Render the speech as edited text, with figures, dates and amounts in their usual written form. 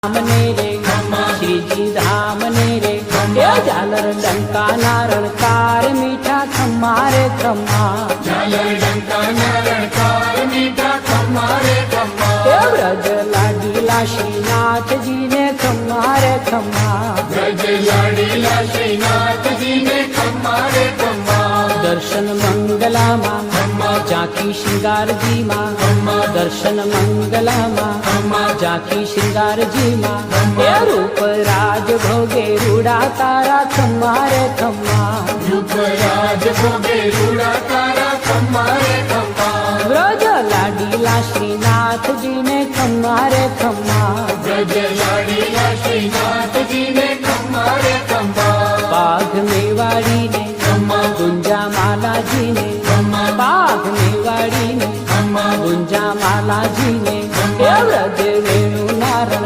धामने रे श्रीजी धामने रे झालर डंका नारळकार मीठा खम्मा रे खम्मा झालर डंका नारळकार मीठा खम्मा रे खम्मा ब्रज लाडीला श्रीनाथ जी ने खम्मा रे खम्मा ब्रज लाडीला श्रीनाथ जी ने खम्मा रे खम्मा दर्शन मंगला माँ जाकी श्रृंगार जी माँ दर्शन मंगला माँ जाकी श्रृंगार जी माँ रूप राज भोगे रूढ़ा तारा खम्मा रे खम्मा रूप राज भोगे रूढ़ा तारा खम्मा रे खम्मा ब्रज लाडीला श्रीनाथ जी ने खम्मा रे खम्मा ब्रज